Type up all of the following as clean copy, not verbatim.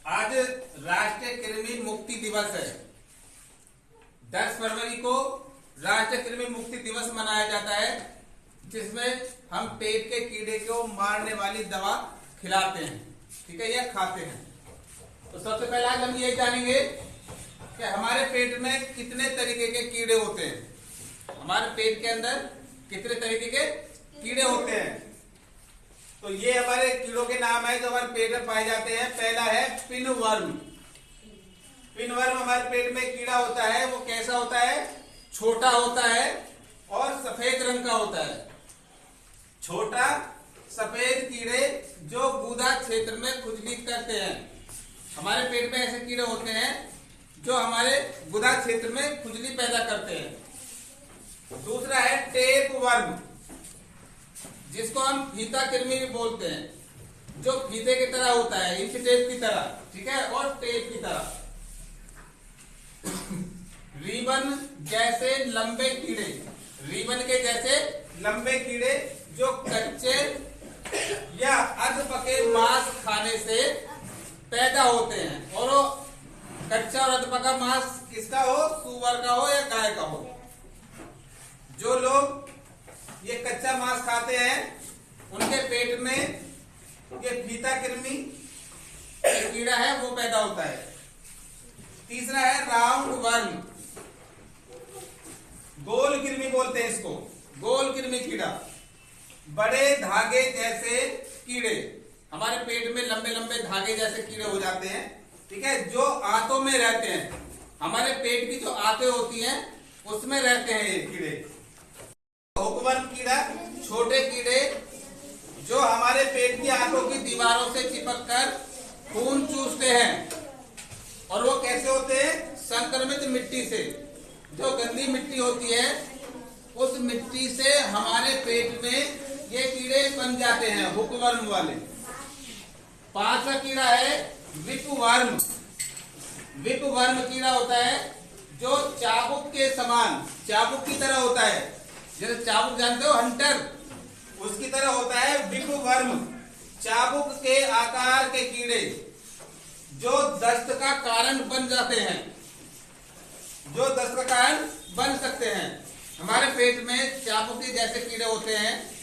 आज राष्ट्रीय कृमि मुक्ति दिवस है। 10 फरवरी को राष्ट्रीय कृमि मुक्ति दिवस मनाया जाता है, जिसमें हम पेट के कीड़े को मारने वाली दवा खिलाते हैं, ठीक है, या खाते हैं। तो सबसे पहले आज हम ये जानेंगे कि हमारे पेट में कितने तरीके के कीड़े होते हैं। हमारे पेट के अंदर कितने तरीके के कीड़े होते हैं। तो ये हमारे कीड़ों के नाम है जो हमारे पेट में पाए जाते हैं। पहला है पिनवर्म। पिनवर्म हमारे पेट में कीड़ा होता है। वो कैसा होता है? छोटा होता है और सफेद रंग का होता है। छोटा सफेद कीड़े जो गुदा क्षेत्र में खुजली करते हैं। हमारे पेट में ऐसे कीड़े होते हैं जो हमारे गुदा क्षेत्र में खुजली पैदा करते हैं। दूसरा है टेप वर्म, जिसको हम फीता कृमि भी बोलते हैं, जो फीते की तरह होता है, इंच टेप की तरह, ठीक है, और टेप की तरह। रिबन जैसे लंबे कीड़े, रिबन के जैसे लंबे कीड़े जो कच्चे या अर्ध पके मांस खाने से पैदा होते हैं। और वो कच्चा और अर्ध पका मांस किसका हो? सूअर का हो या गाय का हो। जो लोग ये कच्चा मांस खाते हैं उनके पेट में ये फीता कृमि कीड़ा है, वो पैदा होता है। तीसरा है राउंड वर्म, गोल कृमि बोलते हैं इसको, गोल कृमि कीड़ा। बड़े धागे जैसे कीड़े, हमारे पेट में लंबे लंबे धागे जैसे कीड़े हो जाते हैं, ठीक है, जो आंतों में रहते हैं। हमारे पेट की जो आंतें होती हैं उसमें रहते हैं ये कीड़े। हुकवर्म कीड़ा, छोटे कीड़े जो हमारे पेट की आंतों की दीवारों से चिपककर खून चूसते हैं। और वो कैसे होते हैं? संक्रमित मिट्टी से, जो गंदी मिट्टी होती है उस मिट्टी से हमारे पेट में ये कीड़े बन जाते हैं, हुकवर्म वाले। पांचवा कीड़ा है विपवर्म। विपवर्म कीड़ा होता है जो चाबुक के समान, चाबुक की तरह होता है, जैसे चाबुक जानते हो, हंटर, उसकी तरह होता है विपवर्म। चाबुक के आकार के कीड़े जो दस्त का कारण बन जाते हैं, जो दस्त का कारण बन सकते हैं। हमारे पेट में चाबुक के जैसे कीड़े होते हैं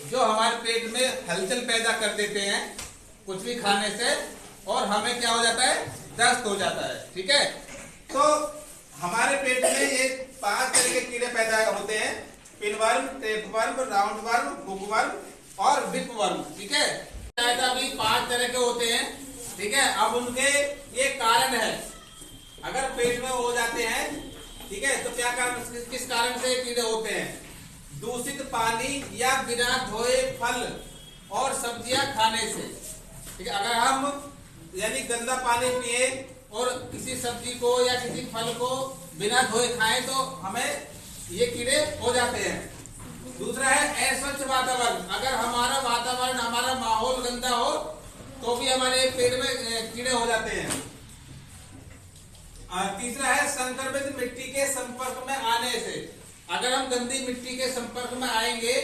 जो हमारे पेट में हलचल पैदा कर देते हैं कुछ भी खाने से, और हमें क्या हो जाता है? दस्त हो जाता है, ठीक है। तो हमारे पेट में ये 5 तरह के कीड़े पैदा होते हैं: pinworm, tapeworm, round worm, hookworm और विपवर्म, ठीक है। अभी 5 तरह के होते हैं, ठीक है। अब उनके ये कारण है, अगर पेट में हो जाते हैं, ठीक है, तो क्या कारण, किस कारण से कीड़े होते हैं? दूषित पानी या बिना धोए फल और सब्जियां खाने से, ठीक है। अगर हम यानी गंदा पानी पिए और किसी सब्जी को या किसी फल को बिना धोए खाएं तो हमें ये कीड़े हो जाते हैं। दूसरा है अस्वच्छ वातावरण, अगर हमारा वातावरण, हमारा माहौल गंदा हो तो भी हमारे पेट में कीड़े हो जाते हैं। तीसरा है संक्रमित मिट्टी के संपर्क में आने से, अगर हम गंदी मिट्टी के संपर्क में आएंगे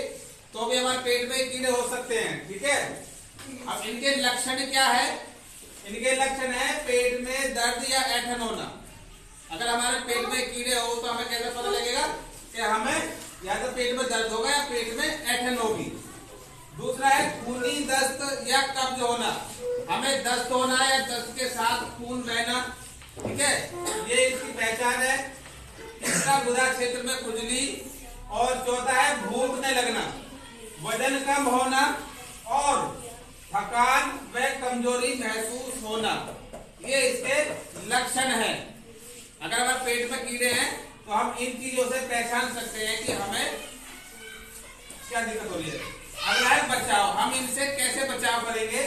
तो भी हमारे पेट में कीड़े हो सकते हैं, ठीक है। अब इनके लक्षण क्या है? इनके लक्षण है पेट में दर्द या ऐंठन होना। अगर हमारे पेट में कीड़े हो तो हमें कैसे पता लगेगा कि हमें या तो पेट में दर्द होगा या पेट में ऐंठन होगी। दूसरा है खूनी दस्त या कब्ज होना, हमें दस्त होना या दस्त के साथ खून बहना, ठीक है, ये इसकी पहचान है। तीसरा गुदा क्षेत्र में खुजली, और चौथा है भूखने लगना, वजन कम होना और थकान व कमजोरी महसूस होना, ये इसके लक्षण हैं। अगर हमारे पेट में कीड़े हैं तो हम इन चीजों से पहचान सकते हैं कि हमें क्या दिक्कत हो रही है। अगला है बचाव, हम इनसे कैसे बचाव करेंगे?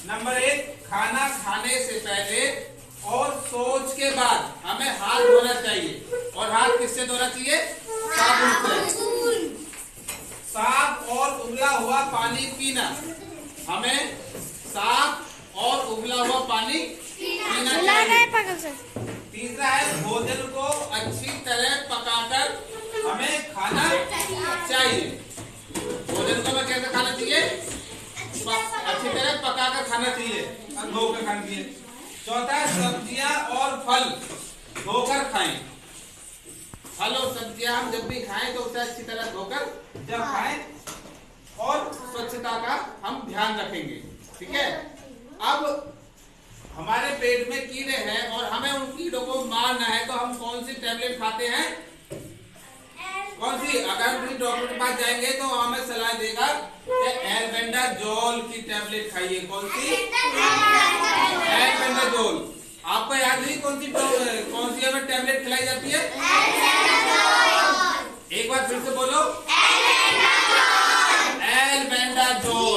नंबर 1, खाना खाने से पहले और शौच के बाद हमें हाथ धोना चाहिए। और हाथ किससे धोना चाहिए? साबुन से। साफ और उबला हुआ पानी पीना, हमें साफ और उबला हुआ पानी पीना चाहिए। तीसरा है भोजन को अच्छी तरह पकाकर हमें खाना चाहिए। भोजन को हमें कैसे खाना चाहिए? अच्छी तरह पका कर खाना चाहिए और धोकर खाना चाहिए। चौथा है सब्जियां और फल धोकर खाएं। फल और सब्जियां हम जब भी खाएं तो उसे अच्छी तरह धोकर जब खाएं और स्वच्छता का हम ध्यान रखेंगे। ठीक है। अब हमारे पेट में कीड़े हैं और हमें उन कीड़ों को मारना है तो हम कौन सी टैबलेट खाते हैं? कौन सी? अगर हम डॉक्टर के पास जाएंगे तो हमें सलाह देगा कि एल्बेंडाजोल की टैबलेट खाइए। कौन सी? एल्बेंडाजोल। आपको याद नहीं कौन सी हमें टैबलेट खिलाई जाती है? एक बार फिर से बोलो, एल्बेंडाजोल।